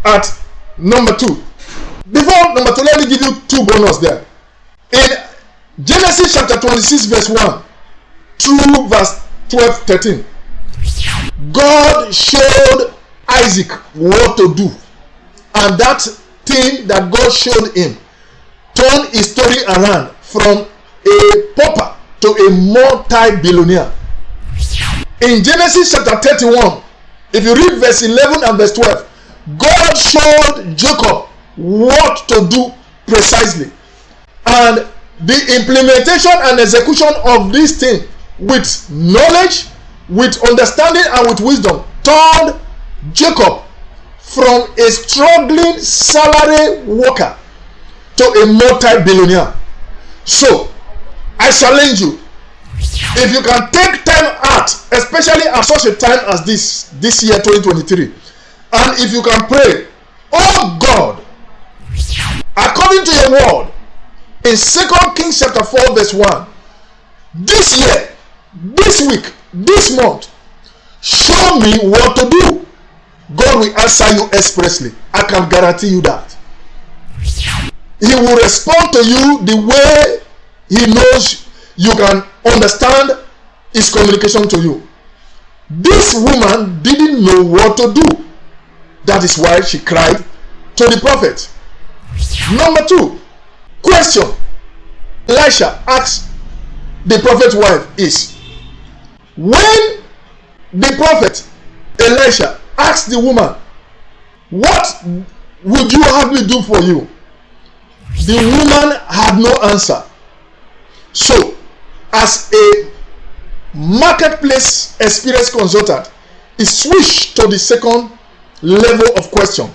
at number 2. Before number 2, let me give you 2 bonus there. In Genesis chapter 26 verse 1 through verse 12, 13, God showed Isaac what to do. And that thing that God showed him turned his story around from a pauper to a multi-billionaire. In Genesis chapter 31, if you read verse 11 and verse 12, God showed Jacob what to do precisely. And the implementation and execution of this thing with knowledge, with understanding, and with wisdom turned Jacob from a struggling salary worker to a multi-billionaire. So, I challenge you, if you can take time out, especially at such a time as this year 2023, and if you can pray, oh God, according to your word, in 2 Kings chapter 4 verse 1, this year, this week, this month, show me what to do. God will answer you expressly. I can guarantee you that. He will respond to you the way he knows you can understand his communication to you. This woman didn't know what to do. That is why she cried to the prophet. Number 2, question Elisha asked the prophet's wife is, when the prophet Elisha asked the woman, what would you have me do for you? The woman had no answer. So, as a marketplace experience consultant, he switched to the second level of question.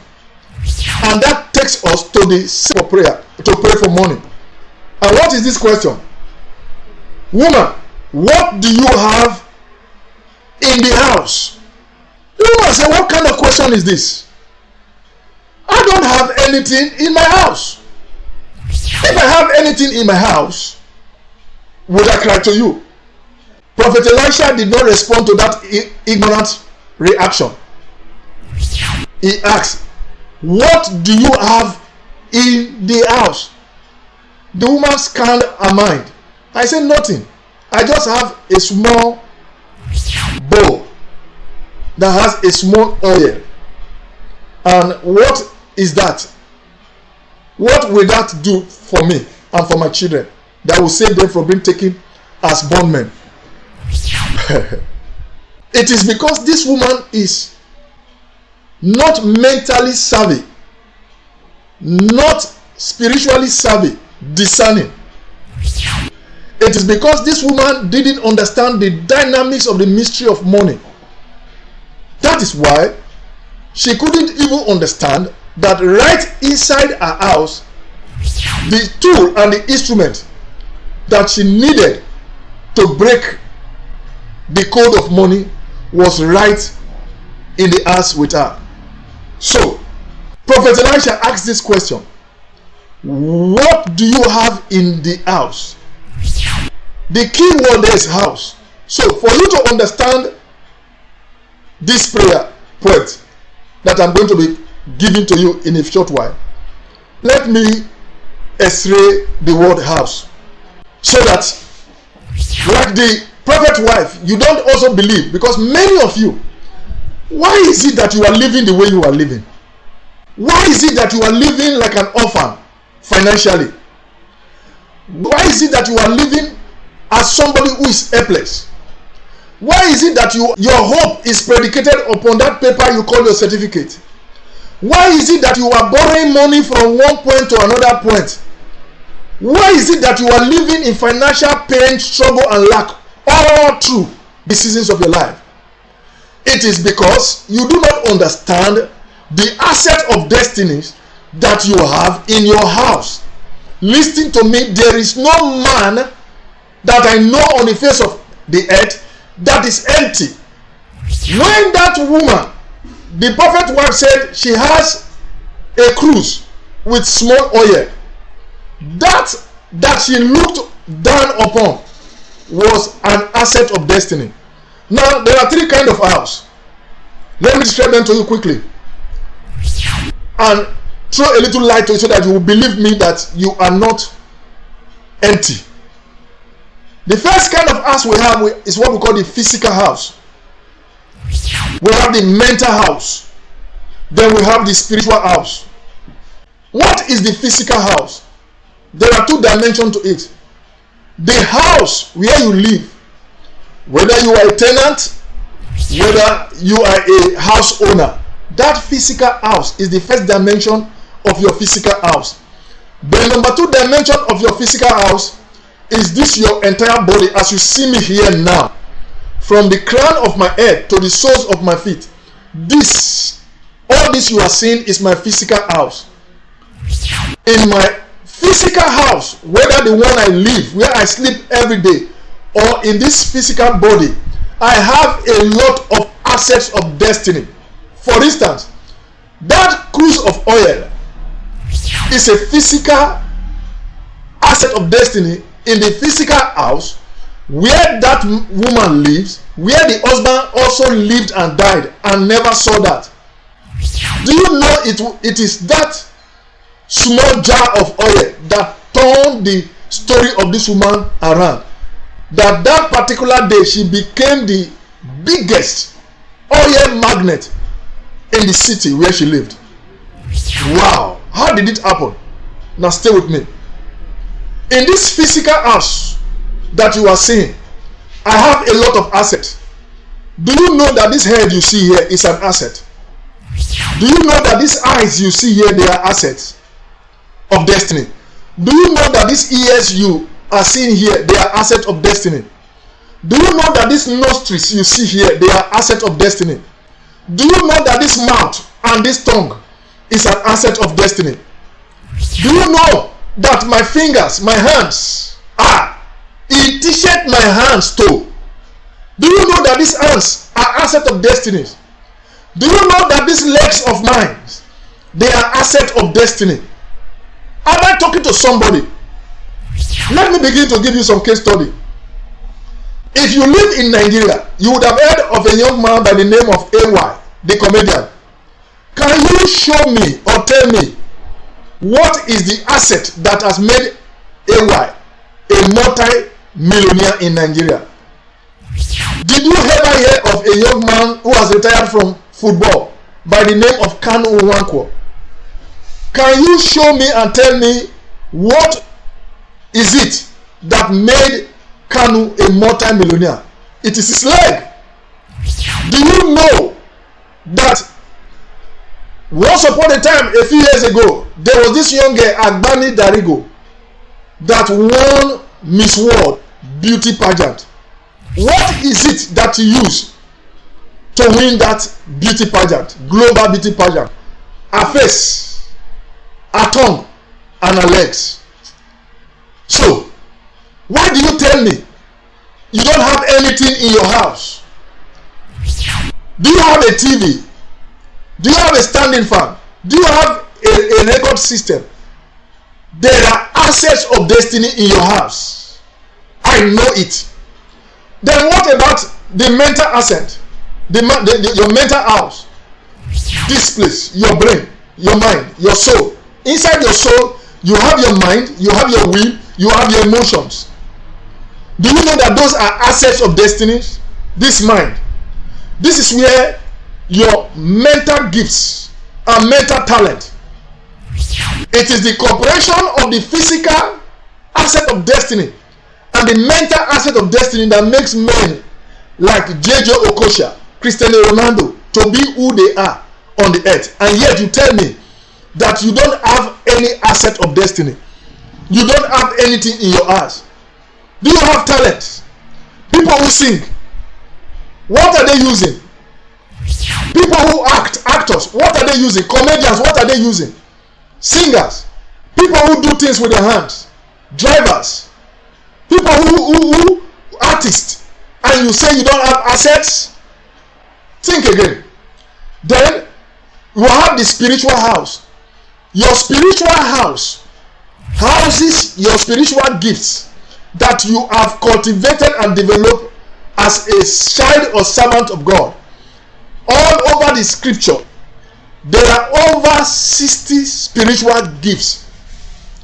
And that takes us to the prayer, to pray for money. And what is this question? Woman, what do you have in the house? The woman said, what kind of question is this? I don't have anything in my house. If I have anything in my house, would I cry to you? Prophet Elisha did not respond to that ignorant reaction. He asked, what do you have in the house? The woman scanned her mind. I said, nothing. I just have a small bowl that has a small oil. And what is that? What will that do for me and for my children that will save them from being taken as bondmen? It is because this woman is not mentally savvy, not spiritually savvy, discerning. It is because this woman didn't understand the dynamics of the mystery of money. That is why she couldn't even understand that right inside her house, the tool and the instrument that she needed to break the code of money was right in the house with her. So, Prophet Elisha asked this question, what do you have in the house? The key word there is house. So, for you to understand this prayer point that I'm going to be giving to you in a short while, let me x-ray the word house, so that, like the prophet's wife, you don't also believe, because many of you, why is it that you are living the way you are living? Why is it that you are living like an orphan financially? Why is it that you are living as somebody who is helpless? Why is it that your hope is predicated upon that paper you call your certificate? Why is it that you are borrowing money from one point to another point? Why is it that you are living in financial pain, struggle, and lack all through the seasons of your life? It is because you do not understand the asset of destinies that you have in your house. Listen to me, there is no man that I know on the face of the earth that is empty. When that woman, the prophet wife, said she has a cruse with small oil, that she looked down upon was an asset of destiny. Now, there are 3 kinds of house. Let me describe them to you quickly. and throw a little light to it so that you will believe me that you are not empty. The first kind of house we have is what we call the physical house. We have the mental house. Then we have the spiritual house. What is the physical house? There are two dimensions to it. The house where you live, whether you are a tenant, whether you are a house owner, that physical house is the first dimension of your physical house. The number two dimension of your physical house is this, your entire body, as you see me here now, from the crown of my head to the soles of my feet. All this you are seeing is my physical house. In my physical house, whether the one I live, where I sleep every day, or in this physical body, I have a lot of assets of destiny. For instance, that cruise of oil is a physical asset of destiny in the physical house where that woman lives, where the husband also lived and died and never saw that. Do you know it is that small jar of oil that turned the story of this woman around? That particular day she became the biggest oil magnet in the city where she lived. Wow, how did it happen? Now stay with me. In this physical house that you are seeing, I have a lot of assets. Do you know that this head you see here is an asset? Do you know that these eyes you see here, they are assets of destiny? Do you know that these ears you are seeing here, they are assets of destiny? Do you know that these nostrils you see here, they are assets of destiny? Do you know that this mouth and this tongue is an asset of destiny? Do you know that my fingers, my hands, it t-shirt my hands too? Do you know that these hands are assets of destiny? Do you know that these legs of mine, they are assets of destiny? Am I talking to somebody? Let me begin to give you some case study. If you live in Nigeria, you would have heard of a young man by the name of AY, the comedian. Can you show me or tell me what is the asset that has made AY a multi-millionaire in Nigeria? Did you ever hear of a young man who has retired from football by the name of Kanu Nwankwo? Can you show me and tell me what is it that made Kanu a multi-millionaire? It is his leg. Do you know that once upon a time, a few years ago, there was this young girl, Agbani Darigo, that won Miss World beauty pageant? What is it that you use to win that beauty pageant, global beauty pageant? Her face, her tongue, and her legs. So, why do you tell me you don't have anything in your house? Do you have a TV? Do you have a standing fan? Do you have a record system? There are assets of destiny in your house. I know it. Then what about the mental asset? Your mental house. This place, your brain, your mind, your soul. Inside your soul, you have your mind, you have your will, you have your emotions. Do you know that those are assets of destiny? This mind. This is where your mental gifts and mental talent. It is the corporation of the physical asset of destiny and the mental asset of destiny that makes men like J.J. Okocha, Cristiano Ronaldo to be who they are on the earth. And yet you tell me that you don't have any asset of destiny. You don't have anything in your house. Do you have talent? People who sing, what are they using? People who act, actors, what are they using? Comedians, what are they using? Singers, people who do things with their hands, drivers, people who artists, and you say you don't have assets? Think again. Then you have the spiritual house. Your spiritual house houses your spiritual gifts that you have cultivated and developed as a child or servant of God. All over the scripture, there are over 60 spiritual gifts.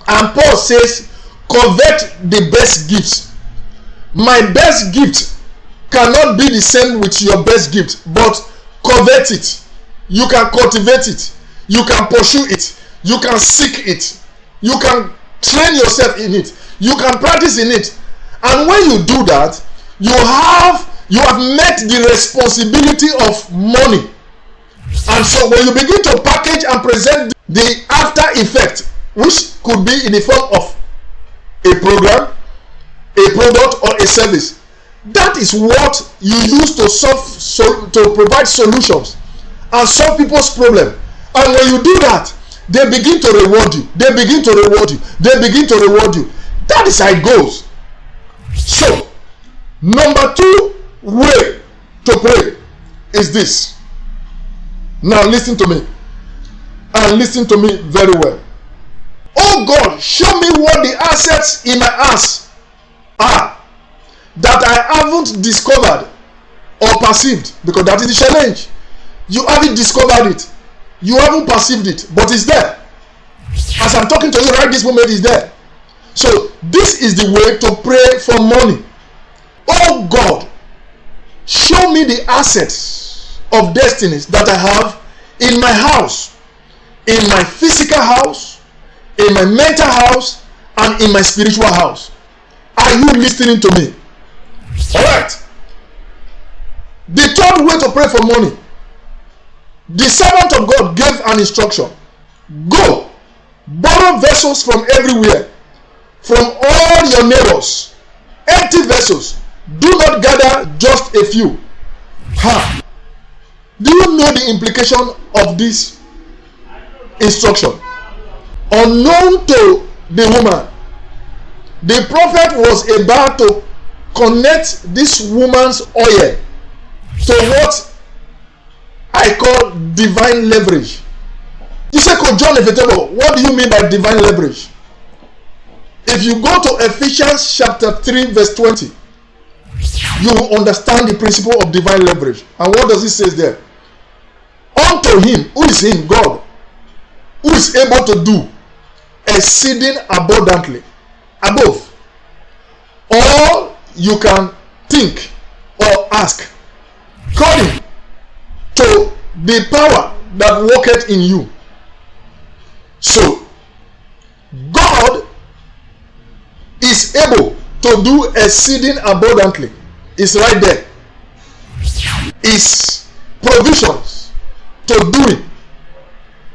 And Paul says, covet the best gifts. My best gift cannot be the same with your best gift, but covet it. You can cultivate it. You can pursue it. You can seek it. You can train yourself in it. You can practice in it. And when you do that, you have met the responsibility of money. And so when you begin to package and present the after effect, which could be in the form of a program, a product, or a service, that is what you use to provide solutions and solve people's problem. And when you do that, they begin to reward you. They begin to reward you. They begin to reward you. That is how it goes. So, number 2 way to pray is this. Now listen to me. And listen to me very well. Oh God, show me what the assets in my house are that I haven't discovered or perceived, because that is the challenge. You haven't discovered it. You haven't perceived it, but it's there. As I'm talking to you right this moment, it's there. So this is the way to pray for money. Oh God, show me the assets of destinies that I have in my house, in my physical house, in my mental house, and in my spiritual house. Are you listening to me? Alright. The third way to pray for money. The servant of God gave an instruction. Go, borrow vessels from everywhere, from all your neighbors. Empty vessels. Do not gather just a few. Do you know the implication of this instruction? Unknown to the woman, the prophet was about to connect this woman's oil to what I call divine leverage. You say, John Efetobor, what do you mean by divine leverage? If you go to Ephesians chapter 3 verse 20, you will understand the principle of divine leverage. And what does it say there? Unto him, who is him? God, who is able to do exceeding abundantly, above all you can think or ask, according to the power that worketh in you. So, God is able to do exceeding abundantly. It's right there. His provisions to doing,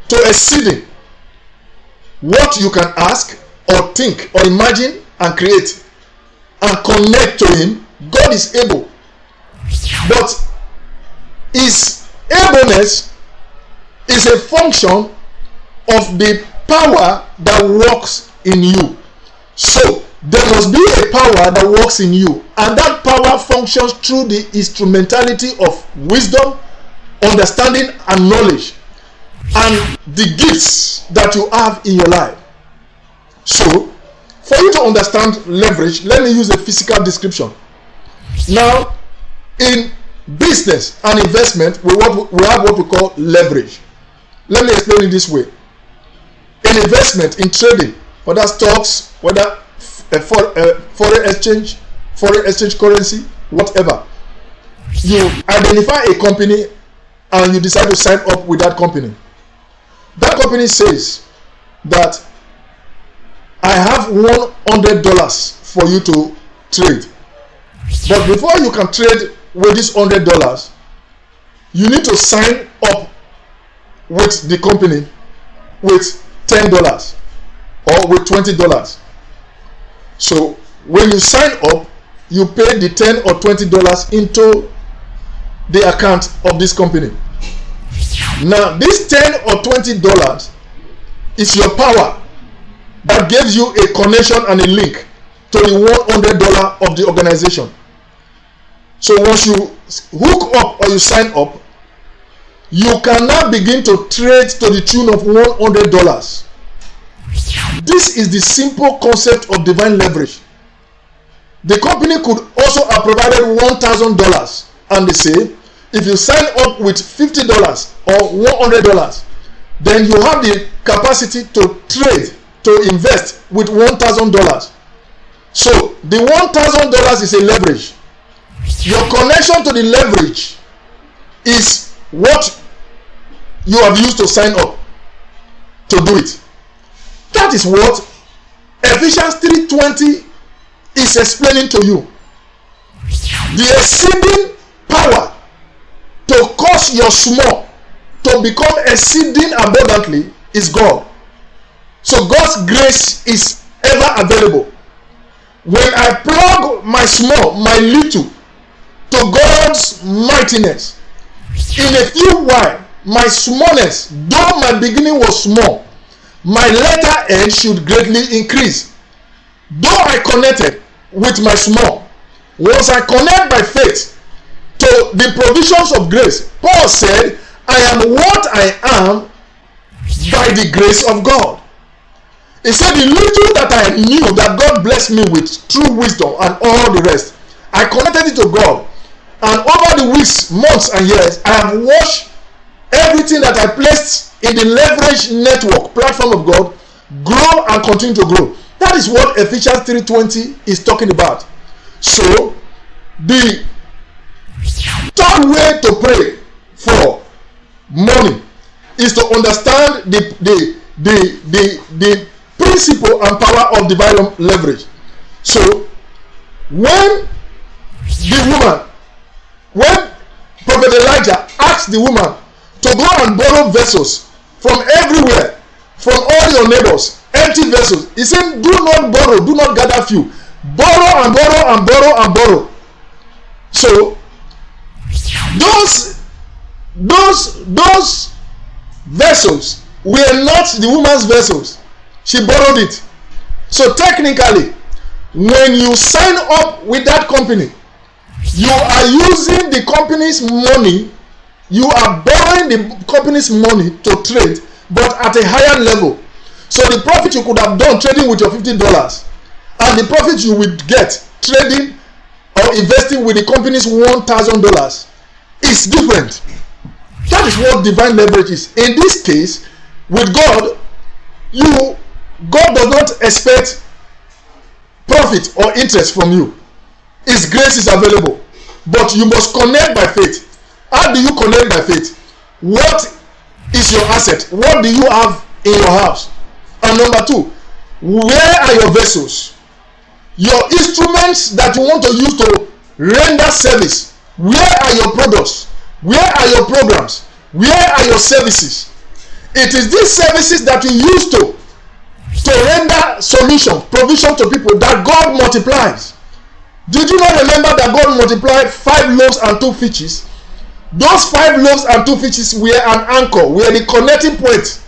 to exceeding what you can ask or think or imagine and create and connect to him. God is able. But his ableness is a function of the power that works in you. So there must be a power that works in you, and that power functions through the instrumentality of wisdom, understanding, and knowledge, and the gifts that you have in your life. So for you to understand leverage, let me use a physical description. Now, in business and investment, we have what we call leverage. Let me explain it this way. In investment, in trading, whether stocks, whether foreign exchange currency, whatever, you identify a company and you decide to sign up with that company. That company says that I have $100 for you to trade. But before you can trade with this $100, you need to sign up with the company with $10 or with $20. So when you sign up, you pay the $10 or $20 into the account of this company. Now this $10 or $20 is your power that gives you a connection and a link to the $100 of the organization. So once you hook up or you sign up, you can now begin to trade to the tune of $100. This is the simple concept of divine leverage. The company could also have provided $1,000, and they say, if you sign up with $50 or $100, then you have the capacity to trade, to invest with $1,000. So the $1,000 is a leverage. Your connection to the leverage is what you have used to sign up to do it. That is what Ephesians 3:20 is explaining to you. The exceeding power to cause your small to become exceeding abundantly is God. So God's grace is ever available. When I plug my small, my little, to God's mightiness, in a few while, my smallness, though my beginning was small, my latter end should greatly increase. Though I connected with my small, once I connect by faith to the provisions of grace, Paul said, I am what I am by the grace of God. He said, the little that I knew that God blessed me with through wisdom and all the rest, I connected it to God. And over the weeks, months, and years, I have watched everything that I placed in the leverage network platform of God grow and continue to grow. That is what Ephesians 3:20 is talking about. So, the third way to pray for money is to understand the principle and power of divine leverage. So, when Prophet Elijah asked the woman to go and borrow vessels from everywhere, from all your neighbors, empty vessels, he said, do not borrow, do not gather few, borrow and borrow and borrow and borrow. So those vessels were not the woman's vessels. She borrowed it. So technically, when you sign up with that company, you are using the company's money, you are borrowing the company's money to trade, but at a higher level. So the profit you could have done trading with your $50 and the profit you would get trading or investing with the company's $1,000 is different. That is what divine leverage is. In this case, with God, God does not expect profit or interest from you. His grace is available, but you must connect by faith. How do you connect by faith? What is your asset? What do you have in your house? And number two, where are your vessels? Your instruments that you want to use to render service. Where are your products? Where are your programs? Where are your services? It is these services that you use to render solution, provision to people that God multiplies. Did you not remember that God multiplied 5 loaves and 2 fishes? Those 5 loaves and 2 fishes were an anchor, were the connecting point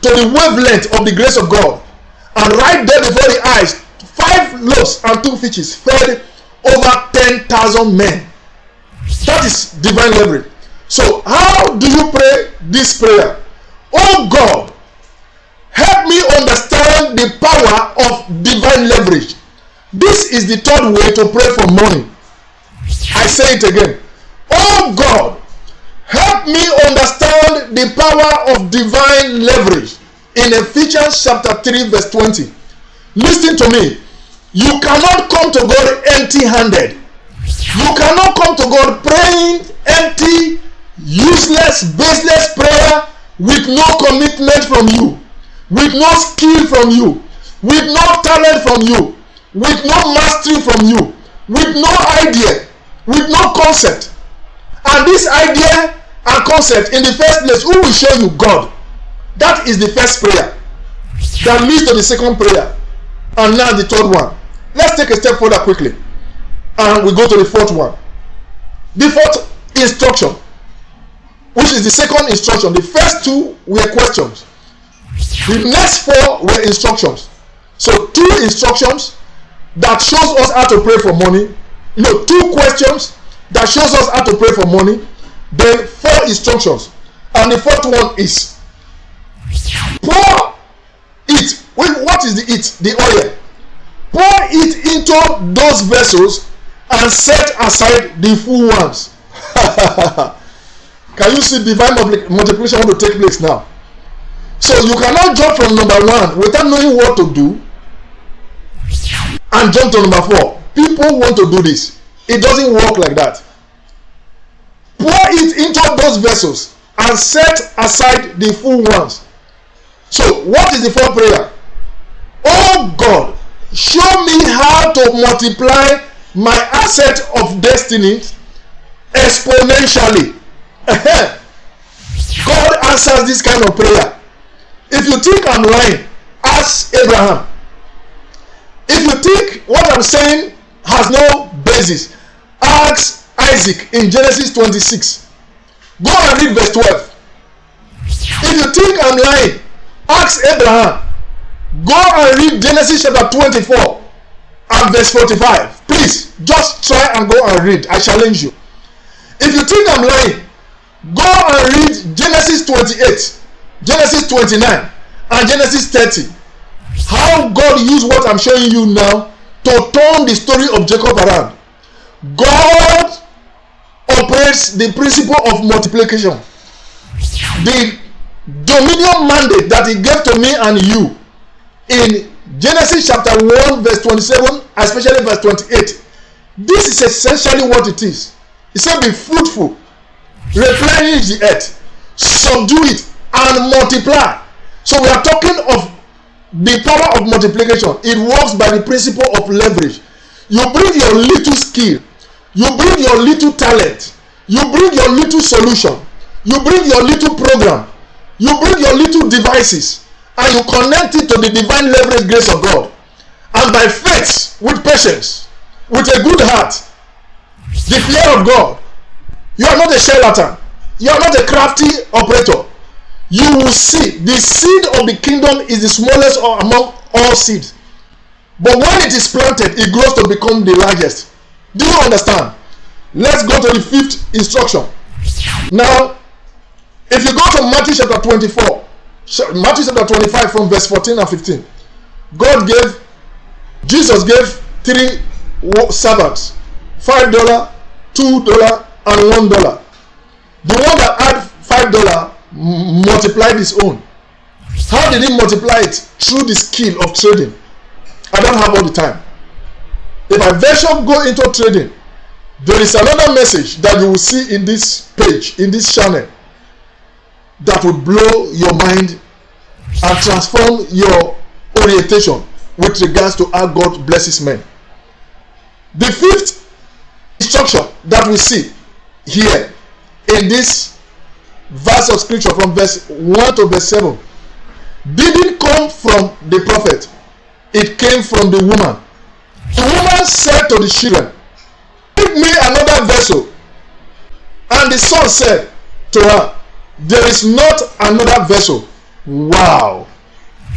to the wavelength of the grace of God. And right there before the eyes, 5 loaves and 2 fishes fed over 10,000 men. That is divine leverage. So how do you pray this prayer? Oh God, help me understand the power of divine leverage. This is the third way to pray for money. I say it again. Oh God, help me understand the power of divine leverage. In Ephesians chapter 3 verse 20. Listen to me. You cannot come to God empty-handed. You cannot come to God praying empty, useless, baseless prayer with no commitment from you, with no skill from you, with no talent from you, with no mastery from you, with no idea, with no concept. And this idea and concept in the first place, who will show you? God. That is the first prayer that leads to the second prayer, and now the third one. Let's take a step further quickly, and we go to the fourth one. The fourth instruction, which is the second instruction. The first 2 were questions. The next 4 were instructions. So 2 instructions that shows us how to pray for money. 2 questions that shows us how to pray for money. Then 4 instructions. And the fourth one is pour it. What is the it? The oil. Pour it into those vessels and set aside the full ones. Can you see divine multiplication want to take place now? So you cannot jump from number 1 without knowing what to do and jump to number 4. People want to do this. It doesn't work like that. Pour it into those vessels and set aside the full ones. So what is the fourth prayer? Oh God, show me how to multiply my asset of destiny exponentially. God answers this kind of prayer. If you think I'm lying, ask Abraham. If you think what I'm saying has no basis, ask Isaac in Genesis 26. Go and read verse 12. If you think I'm lying, ask Abraham. Go and read Genesis chapter 24 and verse 45. Please, just try and go and read. I challenge you. If you think I'm lying, go and read Genesis 28, Genesis 29, and Genesis 30. How God used what I'm showing you now to turn the story of Jacob around. God operates the principle of multiplication. The dominion mandate that he gave to me and you in Genesis chapter 1 verse 27, especially verse 28. This is essentially what it is. He said, be fruitful, replenish the earth, subdue it, and multiply. So we are talking of the power of multiplication. It works by the principle of leverage. You bring your little skill, you bring your little talent, you bring your little solution, you bring your little program, you bring your little devices, and you connect it to the divine leverage grace of God. And by faith, with patience, with a good heart, the fear of God, you are not a charlatan, you are not a crafty operator. You will see the seed of the kingdom is the smallest among all seeds, but when it is planted, it grows to become the largest. Do you understand? Let's go to the fifth instruction. Now, if you go to Matthew chapter 24, Matthew chapter 25 from verse 14 and 15, Jesus gave 3 servants $5, $2, and $1. The one that had $5 multiplied his own. How did he multiply it? Through the skill of trading. I don't have all the time. If I venture go into trading, there is another message that you will see in this page, in this channel, that will blow your mind and transform your orientation with regards to how God blesses men. The fifth instruction that we see here in this verse of scripture from verse 1 to verse 7 didn't come from the prophet. It came from the woman. The woman said to the children, give me another vessel. And the son said to her, there is not another vessel. Wow.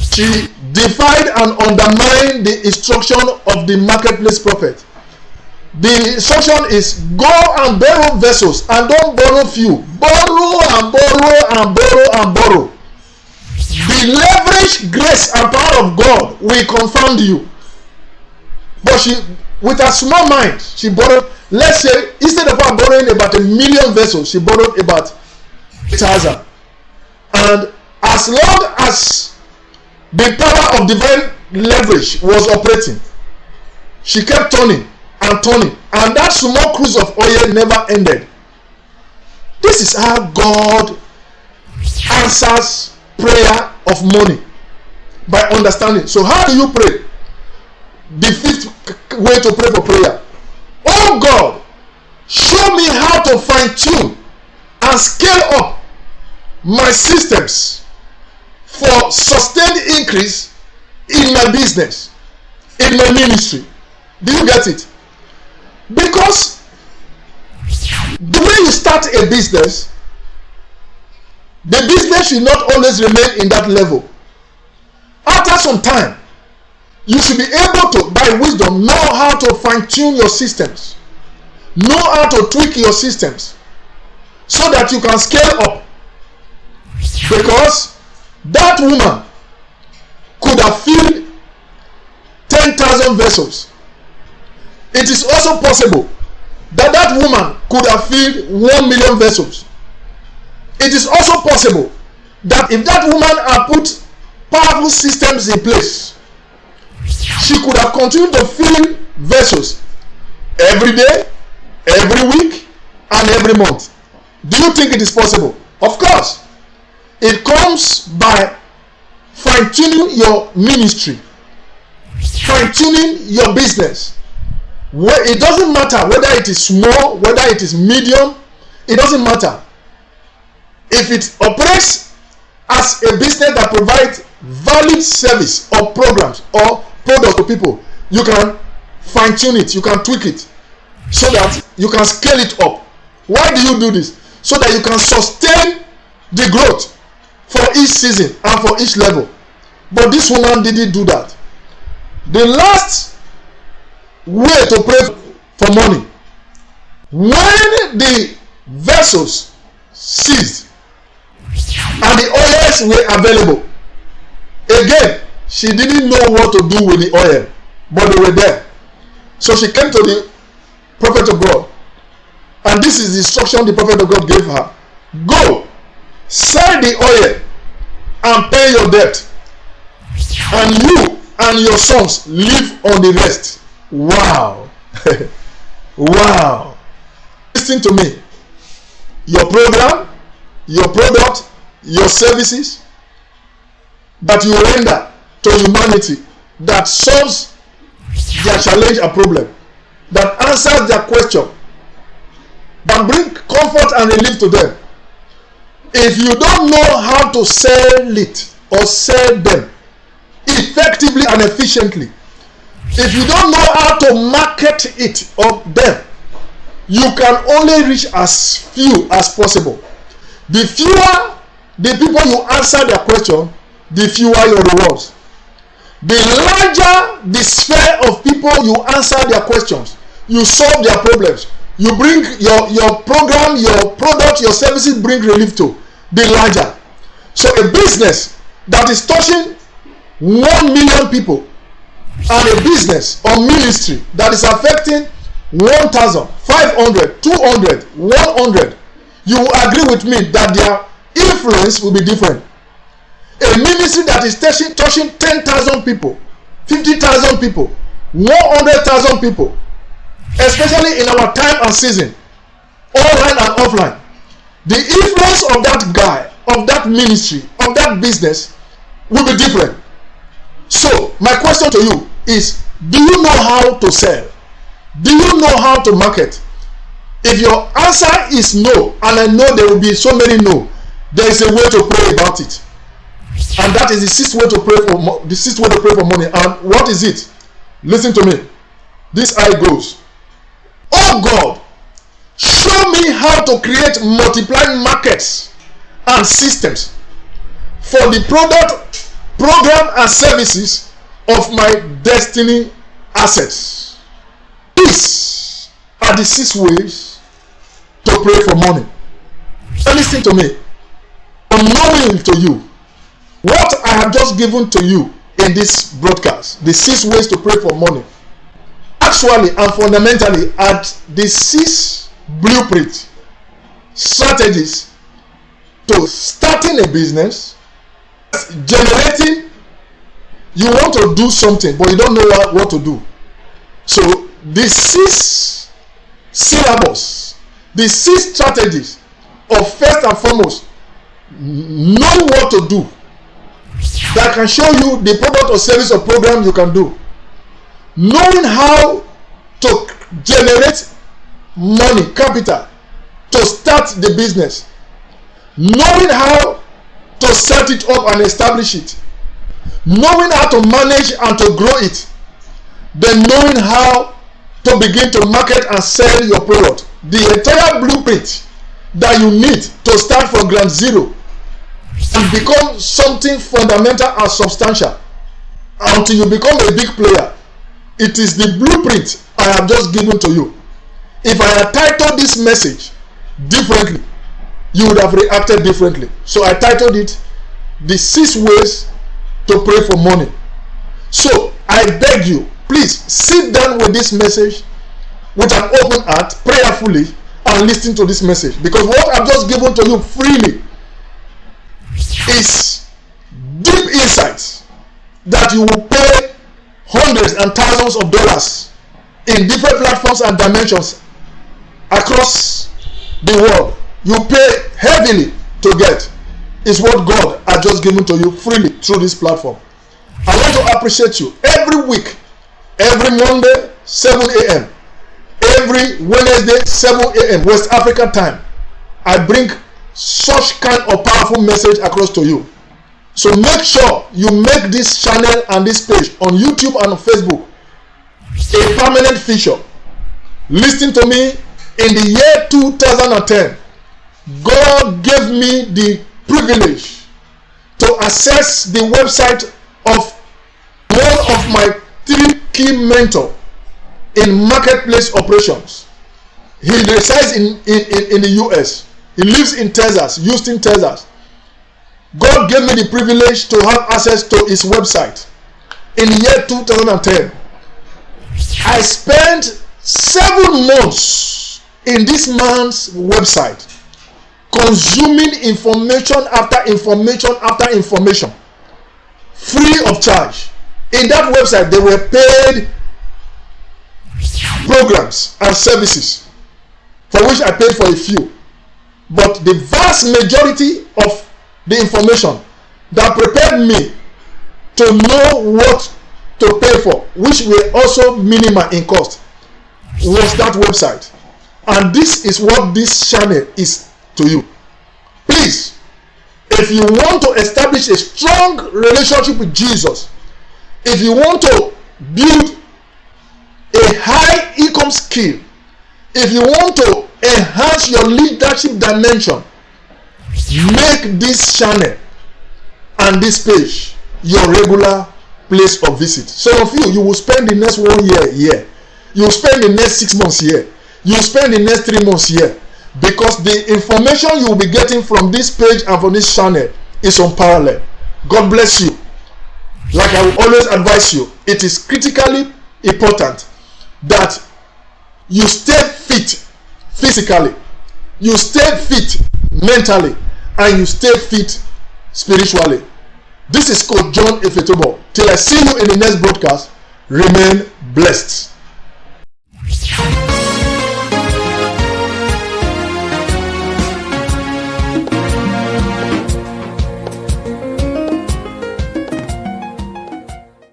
She defied and undermined the instruction of the marketplace prophet. The instruction is go and borrow vessels, and don't borrow few. Borrow and borrow and borrow and borrow. The leverage, grace, and power of God will confound you. But she, with a small mind, she borrowed, let's say, instead of her borrowing about 1 million vessels, she borrowed about 8,000. And as long as the power of divine leverage was operating, she kept turning and turning, and that small cruise of oil never ended. This is how God answers prayer of money, by understanding. So how do you pray? The fifth way to pray for prayer: oh God, show me how to fine-tune and scale up my systems for sustained increase in my business, in my ministry. Do you get it? Because the way you start a business, the business should not always remain in that level. After some time, you should be able to, by wisdom, know how to fine-tune your systems, know how to tweak your systems, so that you can scale up. Because that woman could have filled 10,000 vessels. It is also possible that that woman could have filled 1 million vessels. It is also possible that if that woman had put powerful systems in place, she could have continued to fill vessels every day, every week, and every month. Do you think it is possible? Of course. It comes by fine-tuning your ministry, fine-tuning your business. It doesn't matter whether it is small, whether it is medium, it doesn't matter. If it operates as a business that provides valid service or programs or products to people, you can fine-tune it, you can tweak it so that you can scale it up. Why do you do this? So that you can sustain the growth for each season and for each level. But this woman didn't do that. The last way to pray for money, when the vessels ceased and the oils were available, again she didn't know what to do with the oil, but they were there. So she came to the prophet of God, and this is the instruction the prophet of God gave her: go, sell the oil and pay your debt, and you and your sons live on the rest. Wow. Wow. Listen to me. Your program, your product, your services that you render to humanity, that solves their challenge and problem, that answers their question, that bring comfort and relief to them. If you don't know how to sell it or sell them effectively and efficiently, if you don't know how to market it or them, you can only reach as few as possible. The fewer the people you answer their question, the fewer your rewards. The larger the sphere of people you answer their questions, you solve their problems, you bring your program, your product, your services bring relief to, the larger. So a business that is touching 1 million people and a business or ministry that is affecting 1,000, 500, 200, 100, you will agree with me that their influence will be different. A ministry that is touching 10,000 people, 50,000 people, 100,000 people, especially in our time and season, online and offline, the influence of that guy, of that ministry, of that business will be different. So my question to you is, do you know how to sell? Do you know how to market? If your answer is no, and I know there will be so many no, there is a way to pray about it. And that is the sixth way to pray for money. And what is it? Listen to me. This how it goes. Oh God, show me how to create multiplying markets and systems for the product, program, and services of my destiny assets. These are the 6 ways to pray for money. And listen to me. I'm knowing to you what I have just given to you in this broadcast, the 6 ways to pray for money, actually and fundamentally are the 6 blueprint strategies to starting a business, generating. You want to do something, but you don't know what to do. So the 6 syllables, the 6 strategies of, first and foremost, know what to do, that can show you the product or service or program you can do. Knowing how to generate money, capital, to start the business. Knowing how to set it up and establish it. Knowing how to manage and to grow it. Then knowing how to begin to market and sell your product. The entire blueprint that you need to start from ground zero and become something fundamental and substantial until you become a big player. It is the blueprint I have just given to you. If I had titled this message differently, you would have reacted differently. So I titled it the 6 ways to pray for money. So I beg you, please sit down with this message with an open heart, prayerfully, and listen to this message, because what I've just given to you freely is deep insights that you will pay hundreds and thousands of dollars in different platforms and dimensions across the world. You pay heavily to get is what God has just given to you freely through this platform. I want to appreciate you every week, every Monday 7 a.m., every Wednesday 7 a.m. West African time. I bring such kind of powerful message across to you. So make sure you make this channel and this page on YouTube and on Facebook a permanent feature. Listen to me. In the year 2010, God gave me the privilege to access the website of one of my 3 key mentors in marketplace operations. He resides in the US. He lives in Texas, Houston, Texas. God gave me the privilege to have access to his website. In the year 2010, I spent 7 months in this man's website, consuming information after information after information, free of charge. In that website, there were paid programs and services for which I paid for a few. But the vast majority of the information that prepared me to know what to pay for, which were also minimal in cost, was that website. And this is what this channel is to you. Please, if you want to establish a strong relationship with Jesus, if you want to build a high income skill, if you want to enhance your leadership dimension, make this channel and this page your regular place of visit. Some of you will spend the next 1 year here. You will spend the next 6 months here. You will spend the next 3 months here. Because the information you will be getting from this page and from this channel is unparalleled. God bless you. Like I will always advise you, it is critically important that you stay fit physically, you stay fit mentally, and you stay fit spiritually. This is Coach John Efetobor. Till I see you in the next broadcast, remain blessed.